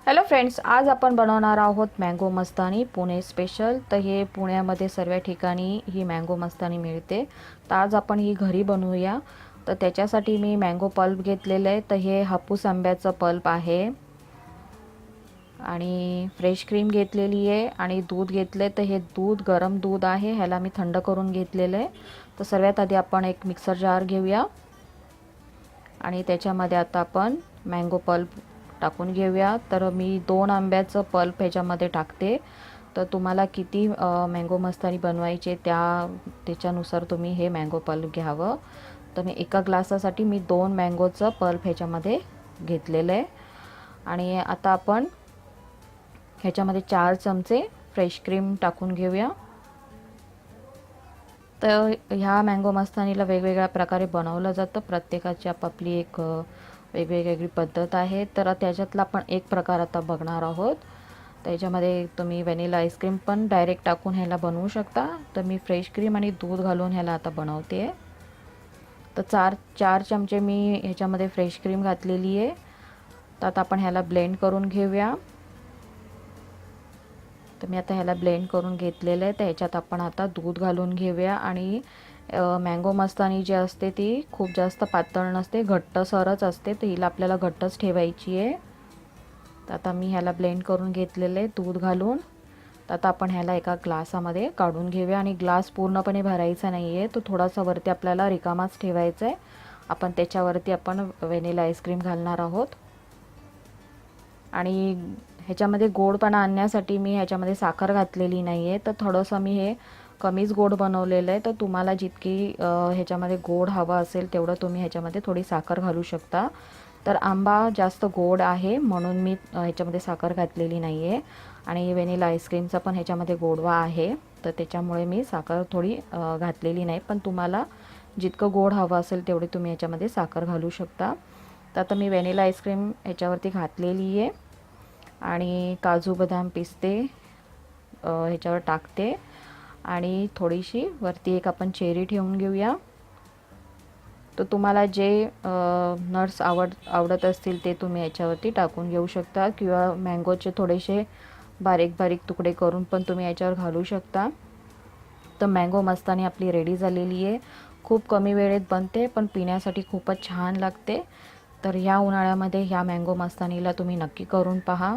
Hello friends, आज आपण बनवणार आहोत मँगो मस्तानी पुणे स्पेशल। तर हे पुण्यामध्ये सर्व ठिकाणी ही मँगो मस्तानी मिळते। तर आज आपण ही घरी बनवूया। तर त्याच्यासाठी मी मँगो पल्प घेतलेलं आहे। तर हे हापूस आंब्याचं पल्प आहे आणि फ्रेश क्रीम घेतलेली आहे आणि दूध घेतले। तर हे दूध गरम दूध आहे, ह्याला मी थंड करून घेतलेलं आहे। तर सर्वात आधी आपण एक मिक्सर जार घेऊया आणि त्याच्यामध्ये आता आपण मँगो पल्प टाकून घेऊया। तर मी 2 आंब्याचं पल्प ह्याच्यामध्ये टाकते। तर तुम्हाला किती मँगो मस्तानी बनवायचे त्याच्यानुसार तुम्ही हे मँगो पल्प घ्यावं। तर मी एका ग्लासासाठी मी 2 मँगोचं पल्प ह्याच्यामध्ये घेतलेलं आहे आणि आता आपण ह्याच्यामध्ये 4 चमचे फ्रेश क्रीम टाकून घेऊया। तर ह्या मँगो मस्तानीला वेगवेगळ्या प्रकारे बनवलं जातं, प्रत्येकाची आपापली एक वेगवेगळी पद्धत आहे। तर त्याच्यातला आपण एक प्रकार आता बघणार आहोत। त्याच्यामध्ये तुम्ही व्हॅनिला आईस्क्रीम पण डायरेक्ट टाकून ह्याला बनवू शकता। तर मी फ्रेश क्रीम आणि दूध घालून ह्याला आता बनवते। तर 4 चमचे मी ह्याच्यामध्ये फ्रेश क्रीम घातलेली आहे। तर आता आपण ह्याला ब्लेंड करून घेऊया। तर मी आता ह्याला ब्लेंड करून घेतलेलं आहे। तर ह्याच्यात आपण आता दूध घालून घेऊया आणि मँगो मस्तानी जी असते ती खूप जास्त पातळ नसते, घट्टसरच असते। तर हिला आपल्याला घट्टच ठेवायची आहे। तर आता मी ह्याला ब्लेंड करून घेतलेलं आहे दूध घालून। तर आता आपण ह्याला एका ग्लासामध्ये काढून घेऊया आणि ग्लास पूर्णपणे भरायचा नाही आहे, तो थोडासा वरती आपल्याला रिकामाच ठेवायचा आहे। आपण त्याच्यावरती आपण व्हॅनिला आईस्क्रीम घालणार आहोत आणि ह्याच्यामध्ये गोडपणा आणण्यासाठी मी ह्याच्यामध्ये साखर घातलेली नाही आहे। तर थोडंसं मी हे कमीच गोड बनवलेलं आहे। तर तुम्हाला जितकी ह्याच्यामध्ये गोड हवा असेल तेवढं तुम्ही ह्याच्यामध्ये थोडी साखर घालू शकता। तर आंबा जास्त गोड आहे म्हणून मी ह्याच्यामध्ये साखर घातलेली नाही आहे आणि व्हॅनिला आईस्क्रीमचा पण ह्याच्यामध्ये गोडवा आहे। तर त्याच्यामुळे मी साखर थोडी घातलेली नाही, पण तुम्हाला जितकं गोड हवं असेल तेवढी तुम्ही ह्याच्यामध्ये साखर घालू शकता। तर आता मी व्हॅनिला आईस्क्रीम ह्याच्यावरती घातलेली आहे आणि काजू बदाम पिस्ते ह्याच्यावर टाकते आणि थोडीशी वरती एक आपण चेरी ठेवून घेऊया। तर तुम्हाला जे नट्स आवडत असतील ते तुम्ही याच्यावरती टाकून घेऊ शकता किंवा मँगोचे थोडेसे बारीक बारीक तुकडे करून पण तुम्ही याच्यावर घालू शकता। तर मँगो मस्तानी आपली रेडी झालेली आहे। खूप कमी वेळेत बनते पण पिण्यासाठी खूपच छान लागते। तर ह्या उन्हाळ्यामध्ये ह्या मँगो मस्तानीला तुम्ही नक्की करून पहा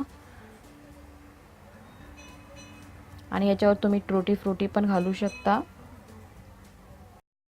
आणि याच्यावर तुम्ही टूटी फ्रुटी पण घालू शकता।